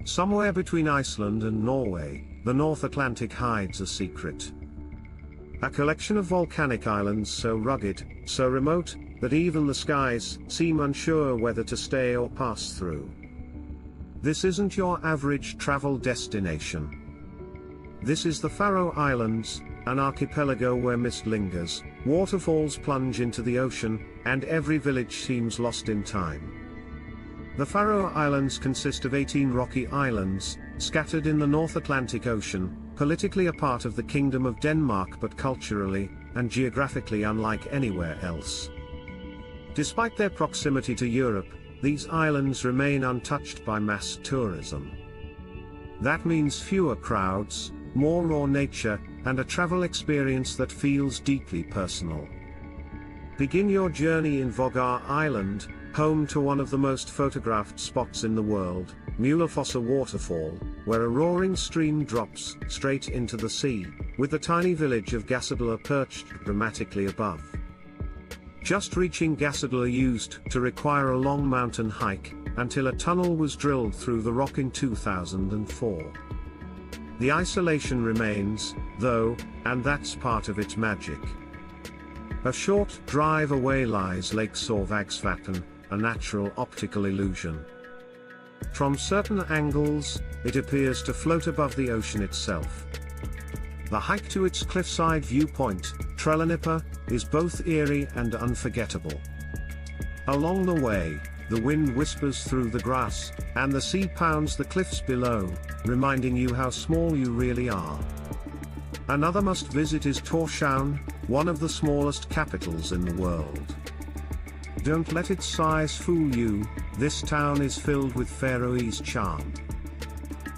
Somewhere between Iceland and Norway, the North Atlantic hides a secret. A collection of volcanic islands so rugged, so remote, that even the skies seem unsure whether to stay or pass through. This isn't your average travel destination. This is the Faroe Islands, an archipelago where mist lingers, waterfalls plunge into the ocean, and every village seems lost in time. The Faroe Islands consist of 18 rocky islands, scattered in the North Atlantic Ocean, politically a part of the Kingdom of Denmark but culturally and geographically unlike anywhere else. Despite their proximity to Europe, these islands remain untouched by mass tourism. That means fewer crowds, more raw nature, and a travel experience that feels deeply personal. Begin your journey in Vágar Island, home to one of the most photographed spots in the world, Mulafossur Waterfall, where a roaring stream drops straight into the sea, with the tiny village of Gásadalur perched dramatically above. Just reaching Gásadalur used to require a long mountain hike, until a tunnel was drilled through the rock in 2004. The isolation remains, though, and that's part of its magic. A short drive away lies Lake Sørvágsvatn, a natural optical illusion. From certain angles, it appears to float above the ocean itself. The hike to its cliffside viewpoint, Trælanípa, is both eerie and unforgettable. Along the way, the wind whispers through the grass, and the sea pounds the cliffs below, reminding you how small you really are. Another must-visit is Tórshavn, one of the smallest capitals in the world. Don't let its size fool you, this town is filled with Faroese charm.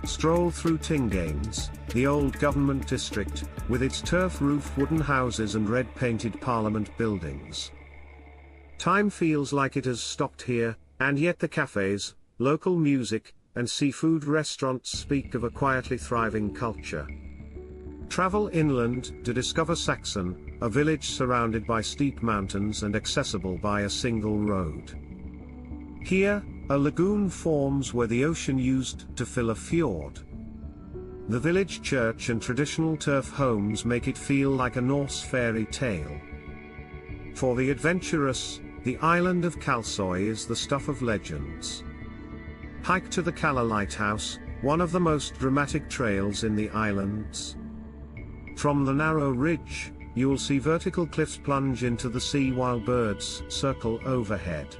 Stroll through Tinganes, the old government district, with its turf-roofed wooden houses and red-painted parliament buildings. Time feels like it has stopped here, and yet the cafes, local music, and seafood restaurants speak of a quietly thriving culture. Travel inland to discover Saksun, a village surrounded by steep mountains and accessible by a single road. Here, a lagoon forms where the ocean used to fill a fjord. The village church and traditional turf homes make it feel like a Norse fairy tale. For the adventurous, the island of Kalsoy is the stuff of legends. Hike to the Kallur Lighthouse, one of the most dramatic trails in the islands. From the narrow ridge, you'll see vertical cliffs plunge into the sea while birds circle overhead.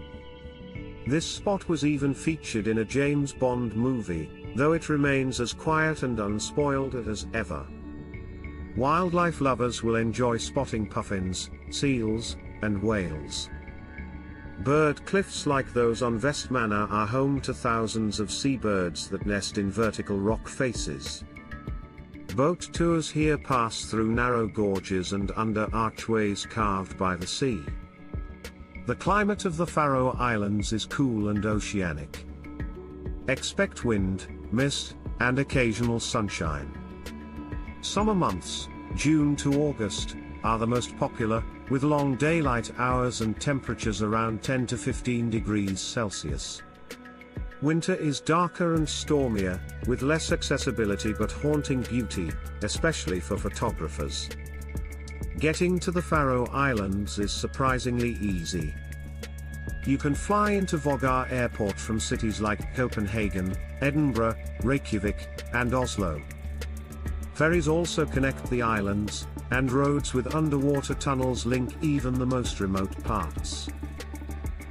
This spot was even featured in a James Bond movie, though it remains as quiet and unspoiled as ever. Wildlife lovers will enjoy spotting puffins, seals, and whales. Bird cliffs like those on Vestmanna are home to thousands of seabirds that nest in vertical rock faces. Boat tours here pass through narrow gorges and under archways carved by the sea. The climate of the Faroe Islands is cool and oceanic. Expect wind, mist, and occasional sunshine. Summer months, June to August, are the most popular, with long daylight hours and temperatures around 10 to 15 degrees Celsius. Winter is darker and stormier, with less accessibility but haunting beauty, especially for photographers. Getting to the Faroe Islands is surprisingly easy. You can fly into Vágar Airport from cities like Copenhagen, Edinburgh, Reykjavik, and Oslo. Ferries also connect the islands, and roads with underwater tunnels link even the most remote parts.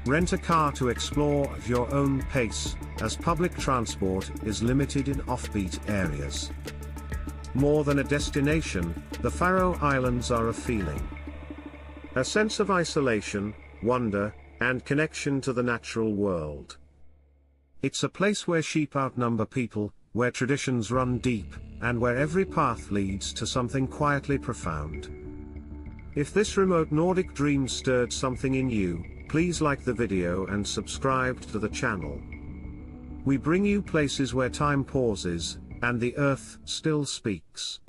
Rent a car to explore at your own pace, as public transport is limited in offbeat areas. More than a destination, the Faroe Islands are a feeling. A sense of isolation, wonder, and connection to the natural world. It's a place where sheep outnumber people, where traditions run deep, and where every path leads to something quietly profound. If this remote Nordic dream stirred something in you, please like the video and subscribe to the channel. We bring you places where time pauses, and the earth still speaks.